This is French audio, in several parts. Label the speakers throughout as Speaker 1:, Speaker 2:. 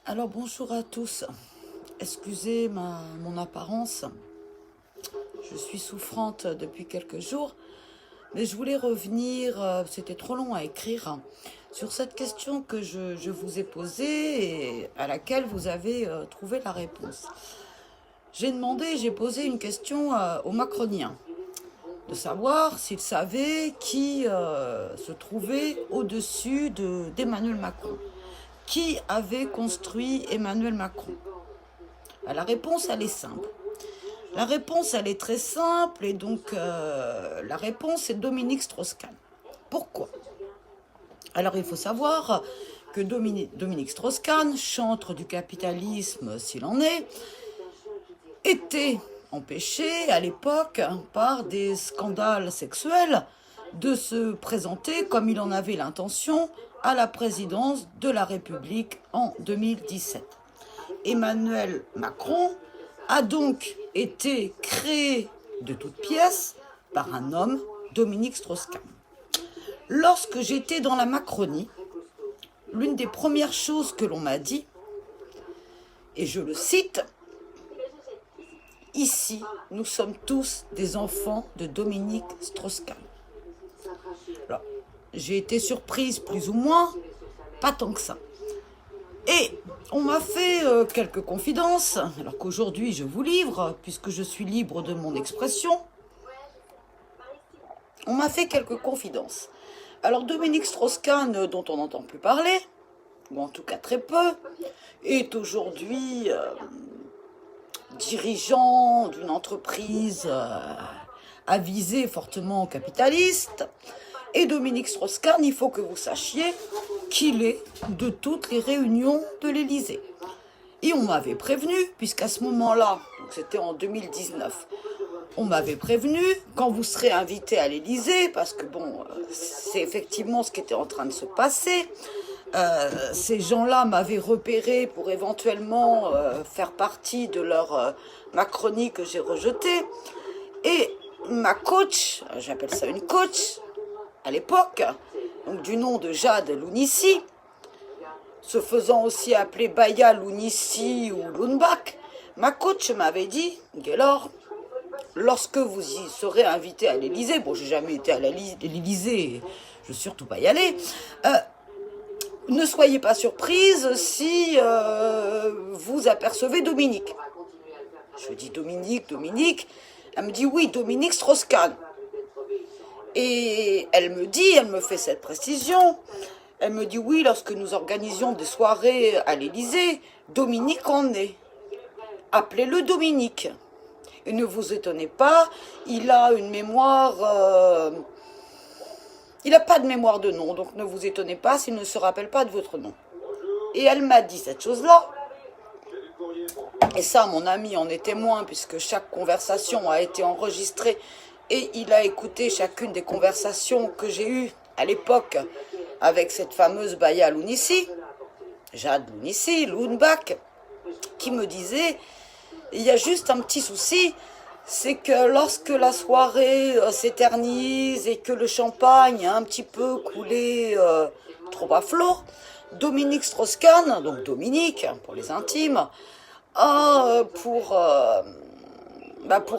Speaker 1: Alors bonjour à tous, excusez mon apparence, je suis souffrante depuis quelques jours, mais je voulais revenir, c'était trop long à écrire, sur cette question que je vous ai posée et à laquelle vous avez trouvé la réponse. J'ai posé une question aux macroniens, de savoir s'ils savaient qui se trouvait au-dessus d'Emmanuel Macron. Qui avait construit Emmanuel Macron? La réponse, elle est simple. La réponse, elle est très simple, et donc la réponse est Dominique Strauss-Kahn. Pourquoi? Alors, il faut savoir que Dominique Strauss-Kahn, chantre du capitalisme s'il en est, était empêché à l'époque par des scandales sexuels de se présenter comme il en avait l'intention à la présidence de la République en 2017. Emmanuel Macron a donc été créé de toutes pièces par un homme, Dominique Strauss-Kahn. Lorsque j'étais dans la Macronie, l'une des premières choses que l'on m'a dit, et je le cite, « Ici, nous sommes tous des enfants de Dominique Strauss-Kahn ». Alors, j'ai été surprise plus ou moins, pas tant que ça. Et on m'a fait quelques confidences, alors qu'aujourd'hui je vous livre, puisque je suis libre de mon expression. On m'a fait quelques confidences. Alors Dominique Strauss-Kahn, dont on n'entend plus parler, ou en tout cas très peu, est aujourd'hui dirigeant d'une entreprise à visée fortement capitaliste. Et Dominique Strauss-Kahn, il faut que vous sachiez qu'il est de toutes les réunions de l'Élysée. Et on m'avait prévenu, puisqu'à ce moment-là, donc c'était en 2019, on m'avait prévenu, quand vous serez invité à l'Élysée, parce que bon, c'est effectivement ce qui était en train de se passer, ces gens-là m'avaient repéré pour éventuellement faire partie de leur Macronie que j'ai rejetée. Et ma coach, j'appelle ça une coach, à l'époque, donc du nom de Jade Lounissi, se faisant aussi appeler Baya Lounissi ou Lounbach, ma coach m'avait dit, Gaylor, lorsque vous y serez invité à l'Élysée, bon, j'ai jamais été à l'Élysée, je veux surtout pas y aller, ne soyez pas surprise si vous apercevez Dominique. Je dis Dominique, elle me dit oui, Dominique Strauss-Kahn. Et elle me fait cette précision, elle me dit oui, lorsque nous organisions des soirées à l'Élysée, Dominique en est. Appelez-le Dominique. Et ne vous étonnez pas, il a une mémoire... il n'a pas de mémoire de nom, donc ne vous étonnez pas s'il ne se rappelle pas de votre nom. Et elle m'a dit cette chose-là. Et ça, mon ami en est témoin, puisque chaque conversation a été enregistrée et il a écouté chacune des conversations que j'ai eues à l'époque avec cette fameuse Baya Lounissi, Jade Lounissi, Lounbach, qui me disait, il y a juste un petit souci, c'est que lorsque la soirée s'éternise et que le champagne a un petit peu coulé trop à flot, Dominique Strauss-Kahn, donc Dominique pour les intimes, a pour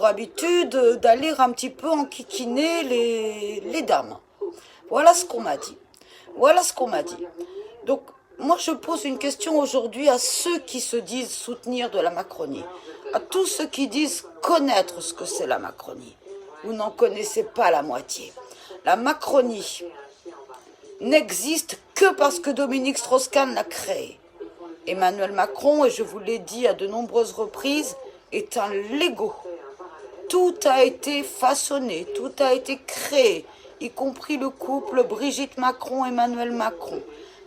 Speaker 1: habitude d'aller un petit peu enquiquiner les dames. Voilà ce qu'on m'a dit. Voilà ce qu'on m'a dit. Donc, moi, je pose une question aujourd'hui à ceux qui se disent soutenir de la Macronie, à tous ceux qui disent connaître ce que c'est la Macronie. Vous n'en connaissez pas la moitié. La Macronie n'existe que parce que Dominique Strauss-Kahn l'a créée. Emmanuel Macron, et je vous l'ai dit à de nombreuses reprises, est un Lego. Tout a été façonné, tout a été créé, y compris le couple Brigitte Macron-Emmanuel Macron.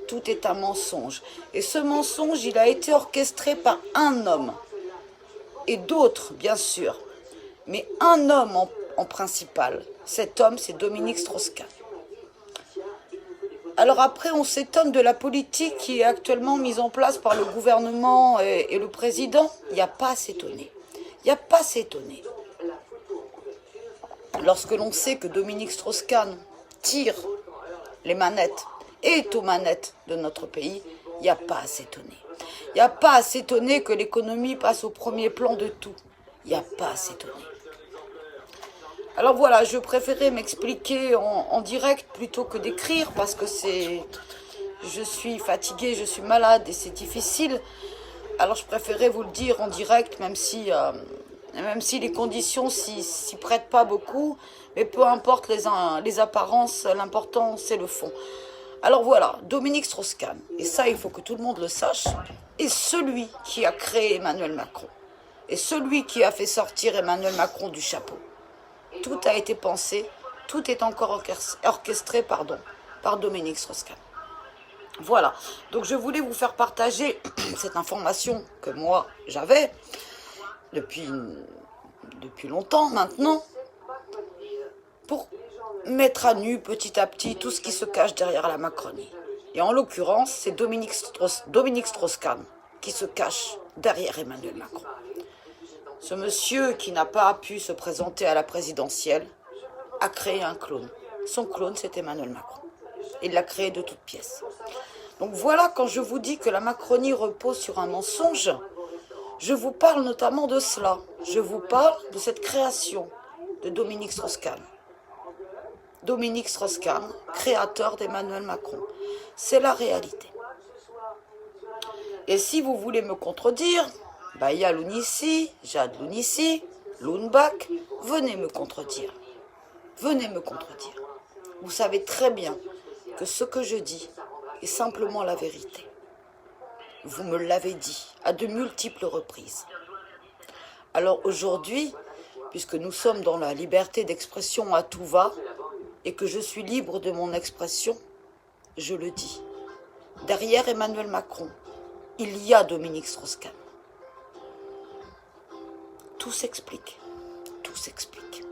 Speaker 1: Tout est un mensonge. Et ce mensonge, il a été orchestré par un homme. Et d'autres, bien sûr. Mais un homme en principal. Cet homme, c'est Dominique Strauss-Kahn. Alors après, on s'étonne de la politique qui est actuellement mise en place par le gouvernement et le président. Il n'y a pas à s'étonner. Il n'y a pas à s'étonner. Lorsque l'on sait que Dominique Strauss-Kahn tire les manettes et est aux manettes de notre pays, il n'y a pas à s'étonner. Il n'y a pas à s'étonner que l'économie passe au premier plan de tout. Il n'y a pas à s'étonner. Alors voilà, je préférais m'expliquer en direct plutôt que d'écrire parce que je suis fatiguée, je suis malade et c'est difficile. Alors je préférais vous le dire en direct, même si les conditions s'y prêtent pas beaucoup. Mais peu importe les apparences, l'important c'est le fond. Alors voilà, Dominique Strauss-Kahn, et ça il faut que tout le monde le sache, est celui qui a créé Emmanuel Macron. Et celui qui a fait sortir Emmanuel Macron du chapeau. Tout a été pensé, tout est encore orchestré par Dominique Strauss-Kahn. Voilà, donc je voulais vous faire partager cette information que moi j'avais depuis longtemps maintenant, pour mettre à nu petit à petit tout ce qui se cache derrière la Macronie. Et en l'occurrence, c'est Dominique Strauss-Kahn qui se cache derrière Emmanuel Macron. Ce monsieur qui n'a pas pu se présenter à la présidentielle a créé un clone. Son clone, c'est Emmanuel Macron. Il l'a créé de toutes pièces. Donc voilà, quand je vous dis que la Macronie repose sur un mensonge, je vous parle notamment de cela. Je vous parle de cette création de Dominique Strauss-Kahn. Dominique Strauss-Kahn, créateur d'Emmanuel Macron. C'est la réalité. Et si vous voulez me contredire, Baya Lounissi, Jade Lounissi, Lounbach, venez me contredire. Venez me contredire. Vous savez très bien que ce que je dis est simplement la vérité. Vous me l'avez dit à de multiples reprises. Alors aujourd'hui, puisque nous sommes dans la liberté d'expression à tout va, et que je suis libre de mon expression, je le dis. Derrière Emmanuel Macron, il y a Dominique Strauss-Kahn. Tout s'explique. Tout s'explique.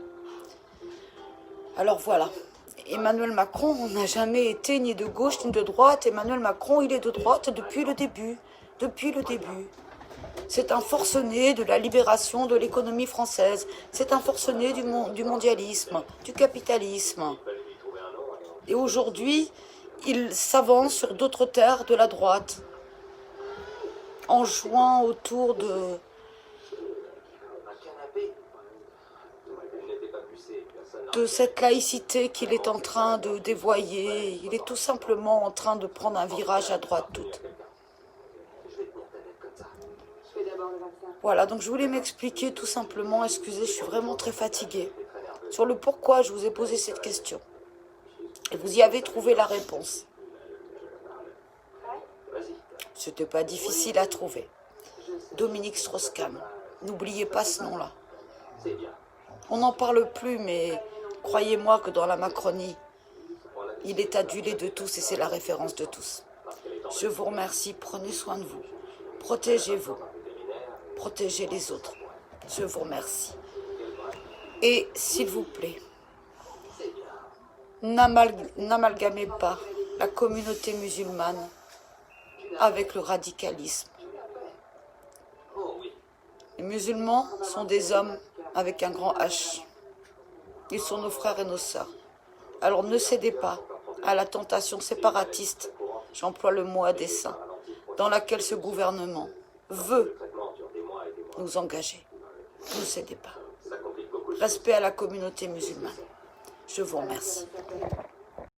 Speaker 1: Alors voilà. Emmanuel Macron n'a jamais été ni de gauche ni de droite. Emmanuel Macron, il est de droite depuis le début. Depuis le début. C'est un forcené de la libération de l'économie française. C'est un forcené du mondialisme, du capitalisme. Et aujourd'hui, il s'avance sur d'autres terres de la droite, en jouant autour de cette laïcité qu'il est en train de dévoyer. Il est tout simplement en train de prendre un virage à droite toute. Voilà, donc je voulais m'expliquer tout simplement, excusez, je suis vraiment très fatiguée, sur le pourquoi je vous ai posé cette question. Et vous y avez trouvé la réponse. C'était pas difficile à trouver. Dominique Strauss-Kahn, n'oubliez pas ce nom-là. On n'en parle plus, mais croyez-moi que dans la Macronie, il est adulé de tous et c'est la référence de tous. Je vous remercie, prenez soin de vous, protégez-vous. Protégez les autres. Je vous remercie. Et s'il vous plaît, n'amalgamez pas la communauté musulmane avec le radicalisme. Les musulmans sont des hommes avec un grand H. Ils sont nos frères et nos sœurs. Alors ne cédez pas à la tentation séparatiste, j'emploie le mot à dessein, dans laquelle ce gouvernement veut nous engager. Ne cédez pas. Respect à la communauté musulmane. Je vous remercie.